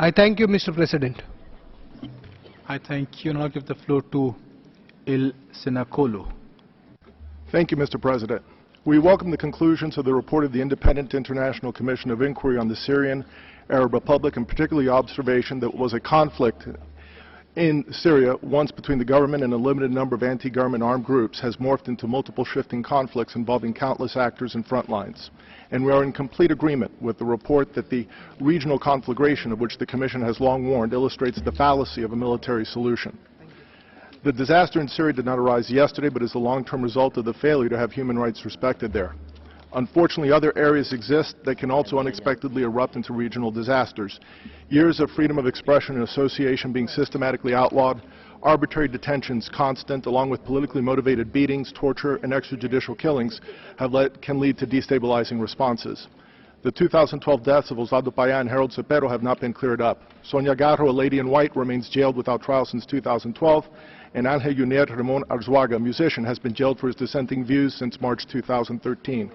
I thank you, Mr. President. I thank you. Now give the floor to Il Sinacolo. Thank you, Mr. President. We welcome the conclusions of the report of the Independent International Commission of Inquiry on the Syrian Arab Republic, and particularly observation that was a conflict in Syria, once between the government and a limited number of anti-government armed groups, has morphed into multiple shifting conflicts involving countless actors and front lines. And we are in complete agreement with the report that the regional conflagration, of which the Commission has long warned, illustrates the fallacy of a military solution. The disaster in Syria did not arise yesterday, but is the long-term result of the failure to have human rights respected there. Unfortunately, other areas exist that can also unexpectedly erupt into regional disasters. Years of freedom of expression and association being systematically outlawed, arbitrary detentions constant, along with politically motivated beatings, torture, and extrajudicial killings can lead to destabilizing responses. The 2012 deaths of Osvaldo Paya and Harold Cepero have not been cleared up. Sonia Garro, a lady in white, remains jailed without trial since 2012, and Angel Yuner Ramon Arzuaga, a musician, has been jailed for his dissenting views since March 2013.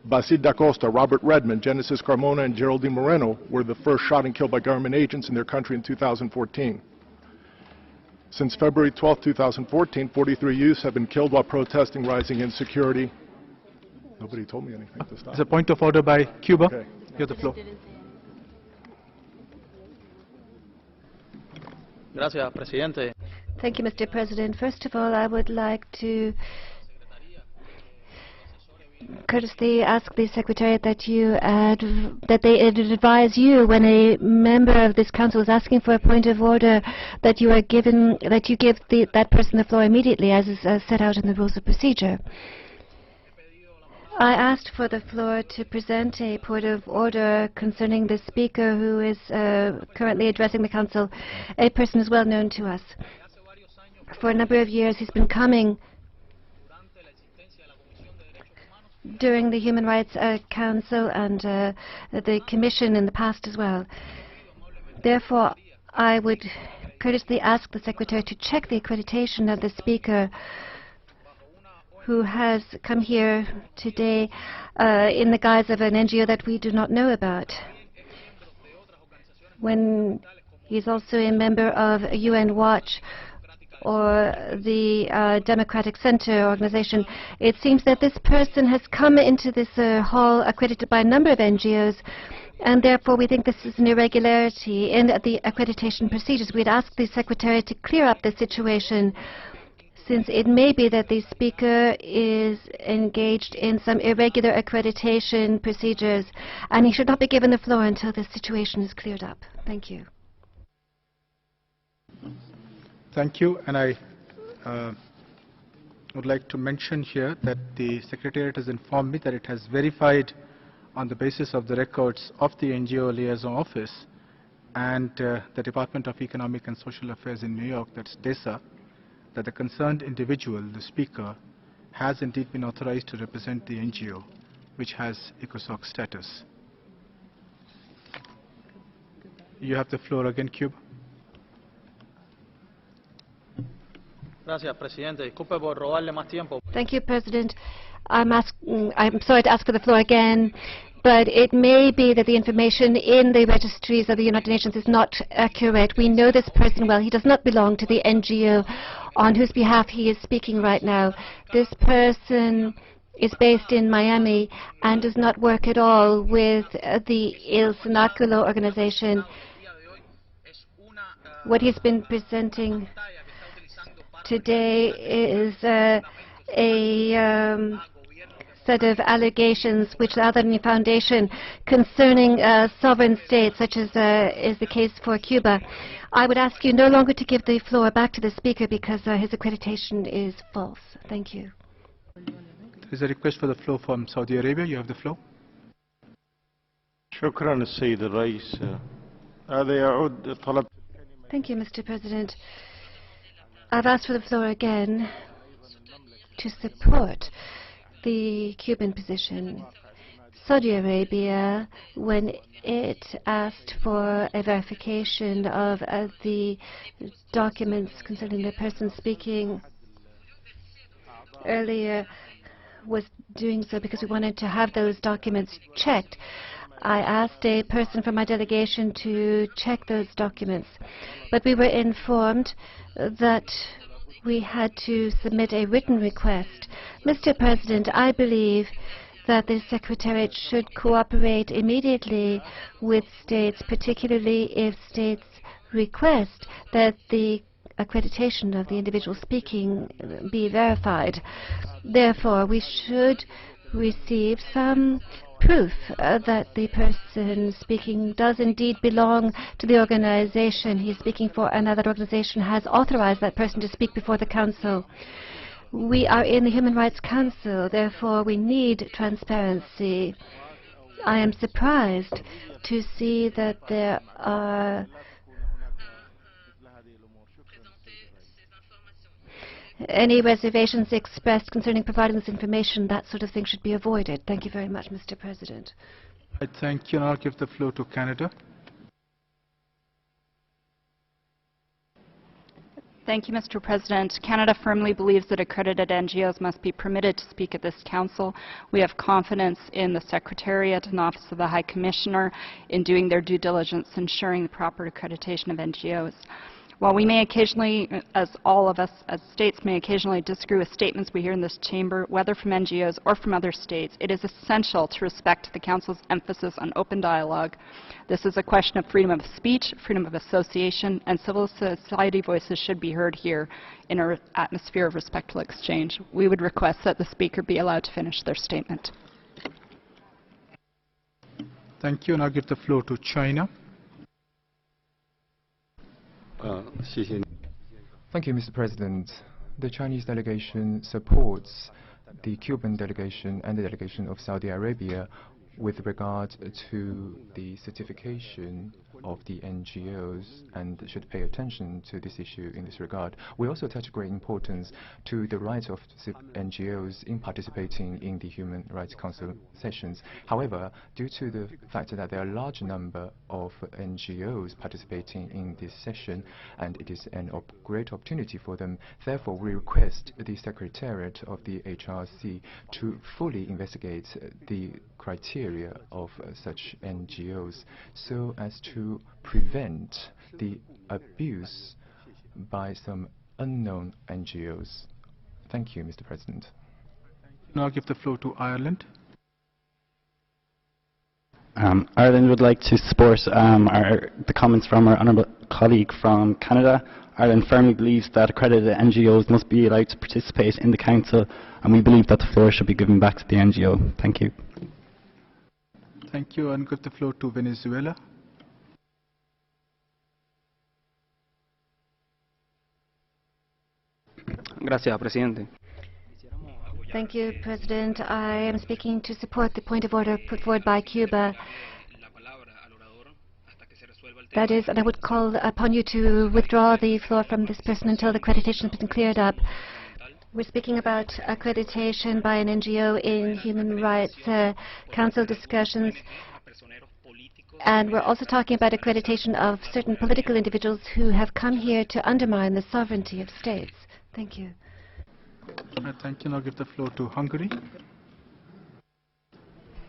Basil da Costa, Robert Redmond, Genesis Carmona, and Geraldine Moreno were the first shot and killed by government agents in their country in 2014. Since February 12, 2014, 43 youths have been killed while protesting rising insecurity. Nobody told me anything to stop. It's a point of order by Cuba. Okay. You have the floor. Gracias, Presidente. Thank you, Mr. President. First of all, I would like to courteously ask the Secretariat that they advise you when a member of this Council is asking for a point of order that you give that person the floor immediately, as is set out in the Rules of Procedure. I asked for the floor to present a point of order concerning the Speaker who is currently addressing the Council, a person who is well known to us. For a number of years, he's been coming during the Human Rights Council and the Commission in the past as well. Therefore, I would courteously ask the Secretary to check the accreditation of the Speaker who has come here today in the guise of an NGO that we do not know about, when he's also a member of UN Watch or the Democratic Center organization. It seems that this person has come into this hall accredited by a number of NGOs, and therefore we think this is an irregularity in the accreditation procedures. We'd ask the Secretary to clear up the situation, since it may be that the Speaker is engaged in some irregular accreditation procedures, and he should not be given the floor until this situation is cleared up. Thank you. Thank you. And I would like to mention here that the Secretariat has informed me that it has verified on the basis of the records of the NGO Liaison Office and the Department of Economic and Social Affairs in New York, that's DESA, that the concerned individual, the Speaker, has indeed been authorized to represent the NGO, which has ECOSOC status. You have the floor again, Cuba. Gracias, Presidente. Disculpe por robarle más tiempo. Thank you, President. I'm sorry to ask for the floor again, but it may be that the information in the registries of the United Nations is not accurate. We know this person well. He does not belong to the NGO on whose behalf he is speaking right now. This person is based in Miami and does not work at all with the Il Sinacolo organization. What he's been presenting today is a set of allegations which the Other Foundation concerning sovereign states, such as is the case for Cuba. I would ask you no longer to give the floor back to the Speaker because his accreditation is false. Thank you. There is a request for the floor from Saudi Arabia. You have the floor. شكرا السيد الرئيس. هذا يعود طلب. Thank you, Mr. President. I've asked for the floor again to support the Cuban position. Saudi Arabia, when it asked for a verification of the documents concerning the person speaking earlier, was doing so because we wanted to have those documents checked. I asked a person from my delegation to check those documents, but we were informed that we had to submit a written request. Mr. President, I believe that the Secretariat should cooperate immediately with states, particularly if states request that the accreditation of the individual speaking be verified. Therefore, we should receive some proof that the person speaking does indeed belong to the organization he is speaking for, and that that organization has authorized that person to speak before the Council. We are in the Human Rights Council, therefore we need transparency. I am surprised to see that there are any reservations expressed concerning providing this information. That sort of thing should be avoided. Thank you very much, Mr. President. I thank you, and I'll give the floor to Canada. Thank you, Mr. President. Canada firmly believes that accredited NGOs must be permitted to speak at this Council. We have confidence in the Secretariat and Office of the High Commissioner in doing their due diligence, ensuring the proper accreditation of NGOs. While we may occasionally, as all of us as states may occasionally disagree with statements we hear in this chamber, whether from NGOs or from other states, it is essential to respect the Council's emphasis on open dialogue. This is a question of freedom of speech, freedom of association, and civil society voices should be heard here in an atmosphere of respectful exchange. We would request that the Speaker be allowed to finish their statement. Thank you, and I'll give the floor to China. Thank you, Mr. President. The Chinese delegation supports the Cuban delegation and the delegation of Saudi Arabia with regard to the certification of the NGOs, and should pay attention to this issue in this regard. We also attach great importance to the rights of NGOs in participating in the Human Rights Council sessions. However, due to the fact that there are a large number of NGOs participating in this session, and it is a great opportunity for them, therefore we request the Secretariat of the HRC to fully investigate the criteria of such NGOs so as to prevent the abuse by some unknown NGOs. Thank you, Mr. President. Now I'll give the floor to Ireland. Ireland would like to support the comments from our honourable colleague from Canada. Ireland firmly believes that accredited NGOs must be allowed to participate in the Council, and we believe that the floor should be given back to the NGO. Thank you. Thank you, and give the floor to Venezuela. Gracias, Presidente. Thank you, President. I am speaking to support the point of order put forward by Cuba. That is, and I would call upon you to withdraw the floor from this person until the accreditation has been cleared up. We're speaking about accreditation by an NGO in Human Rights Council discussions, and we're also talking about accreditation of certain political individuals who have come here to undermine the sovereignty of states. Thank you. Thank you. Now give the floor to Hungary.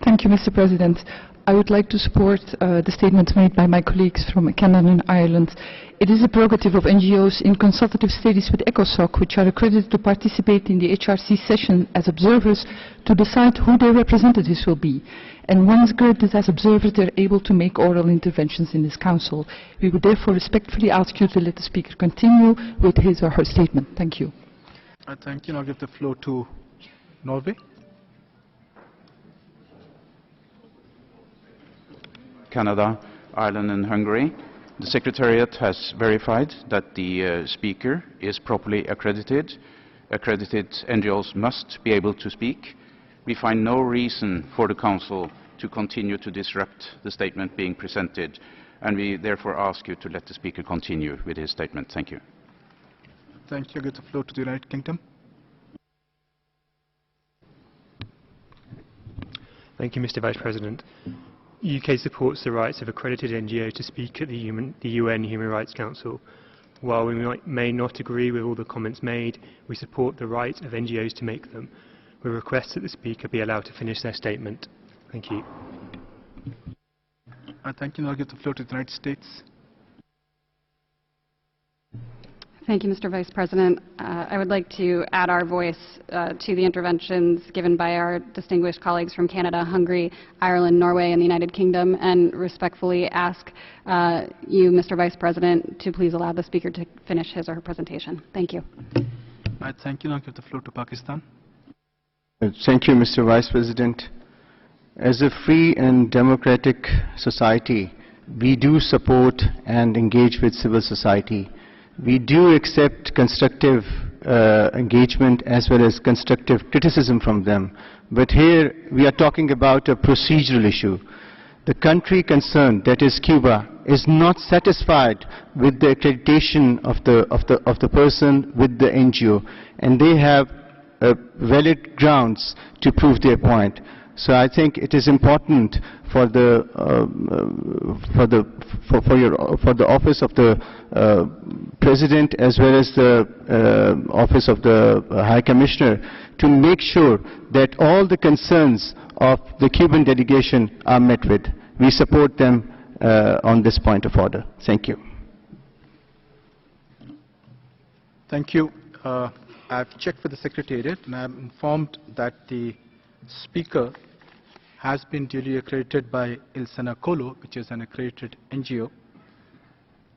Thank you, Mr. President. I would like to support the statements made by my colleagues from Canada and Ireland. It is a prerogative of NGOs in consultative studies with ECOSOC, which are accredited to participate in the HRC session as observers, to decide who their representatives will be. And once accredited as observers, they are able to make oral interventions in this Council. We would therefore respectfully ask you to let the Speaker continue with his or her statement. Thank you. Thank you. I'll give the floor to Norway. Canada, Ireland and Hungary. The Secretariat has verified that the speaker is properly accredited. Accredited NGOs must be able to speak. We find no reason for the Council to continue to disrupt the statement being presented, and we therefore ask you to let the speaker continue with his statement. Thank you. Thank you. I give the floor to the United Kingdom. Thank you, Mr. Vice President. UK supports the rights of accredited NGOs to speak at the UN Human Rights Council. While we may not agree with all the comments made, we support the right of NGOs to make them. We request that the Speaker be allowed to finish their statement. Thank you. Thank you. Now I'll give the floor to the United States. Thank you, Mr. Vice President. I would like to add our voice to the interventions given by our distinguished colleagues from Canada, Hungary, Ireland, Norway, and the United Kingdom, and respectfully ask you, Mr. Vice President, to please allow the Speaker to finish his or her presentation. Thank you. Thank you. Now I'll give the floor to Pakistan. Thank you, Mr. Vice President. As a free and democratic society, we do support and engage with civil society. We do accept constructive engagement as well as constructive criticism from them. But here we are talking about a procedural issue. The country concerned, that is Cuba, is not satisfied with the accreditation of the person with the NGO, and they have valid grounds to prove their point. So I think it is important for the office of the President as well as the office of the High Commissioner to make sure that all the concerns of the Cuban delegation are met with. We support them on this point of order. Thank you. Thank you. I've checked with the Secretariat and I'm informed that the Speaker has been duly accredited by Il Senacolo, which is an accredited NGO.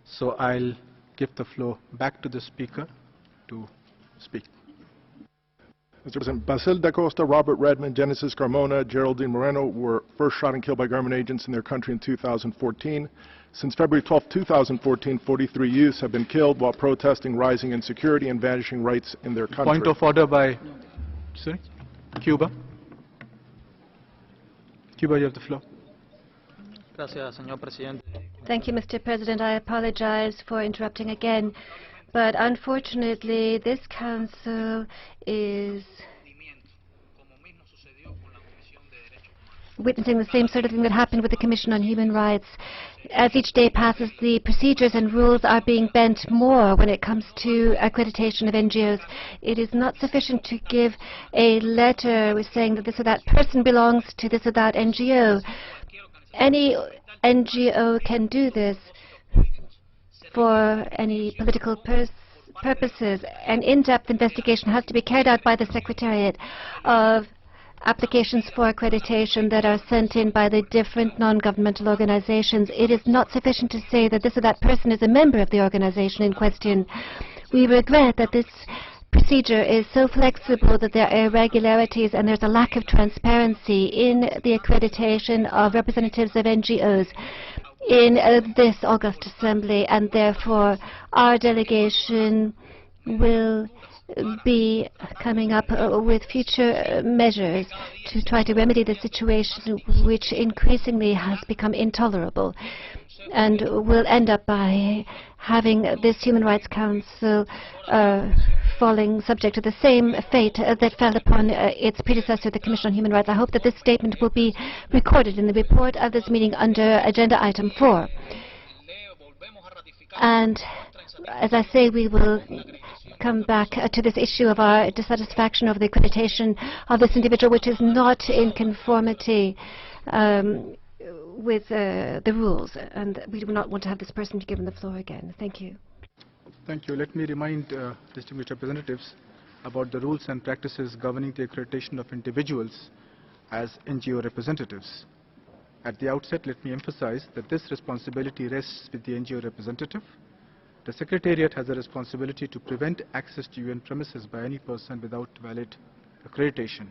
So I'll give the floor back to the Speaker to speak. Mr. President, Basil da Costa, Robert Redmond, Genesis Carmona, Geraldine Moreno were first shot and killed by government agents in their country in 2014. Since February 12, 2014, 43 youths have been killed while protesting rising insecurity and vanishing rights in their country. Point of order by Cuba. Cuba, you have the floor. Gracias, señor presidente. Thank you, Mr. President. I apologize for interrupting again, but unfortunately this Council is witnessing the same sort of thing that happened with the Commission on Human Rights. As each day passes, the procedures and rules are being bent more when it comes to accreditation of NGOs. It is not sufficient to give a letter with saying that this or that person belongs to this or that NGO. Any NGO can do this for any political purposes. An in-depth investigation has to be carried out by the Secretariat of applications for accreditation that are sent in by the different non-governmental organizations. It is not sufficient to say that this or that person is a member of the organization in question. We regret that this procedure is so flexible that there are irregularities and there's a lack of transparency in the accreditation of representatives of NGOs in this August Assembly, and therefore our delegation will be coming up with future measures to try to remedy the situation, which increasingly has become intolerable, and will end up by having this Human Rights Council falling subject to the same fate that fell upon its predecessor, the Commission on Human Rights. I hope that this statement will be recorded in the report of this meeting under Agenda Item 4. And as I say, we will come back to this issue of our dissatisfaction over the accreditation of this individual, which is not in conformity with the rules, and we do not want to have this person be given the floor again. Thank you. Thank you. Let me remind distinguished representatives about the rules and practices governing the accreditation of individuals as NGO representatives. At the outset, let me emphasize that this responsibility rests with the NGO representative. The Secretariat has a responsibility to prevent access to UN premises by any person without valid accreditation.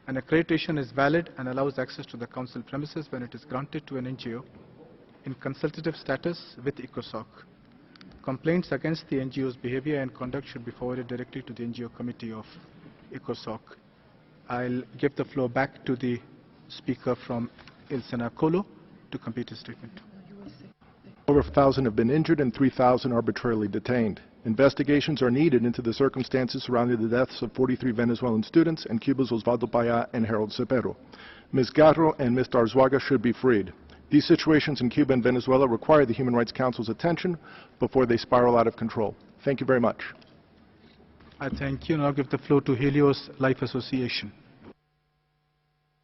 An accreditation is valid and allows access to the Council premises when it is granted to an NGO in consultative status with ECOSOC. Complaints against the NGO's behavior and conduct should be forwarded directly to the NGO committee of ECOSOC. I'll give the floor back to the Speaker from Il Senacolo to complete his statement. Over 1,000 have been injured and 3,000 arbitrarily detained. Investigations are needed into the circumstances surrounding the deaths of 43 Venezuelan students and Cuba's Osvaldo Paya and Harold Cepero. Ms. Garro and Ms. Arzuaga should be freed. These situations in Cuba and Venezuela require the Human Rights Council's attention before they spiral out of control. Thank you very much. I thank you. Now give the floor to Helios Life Association.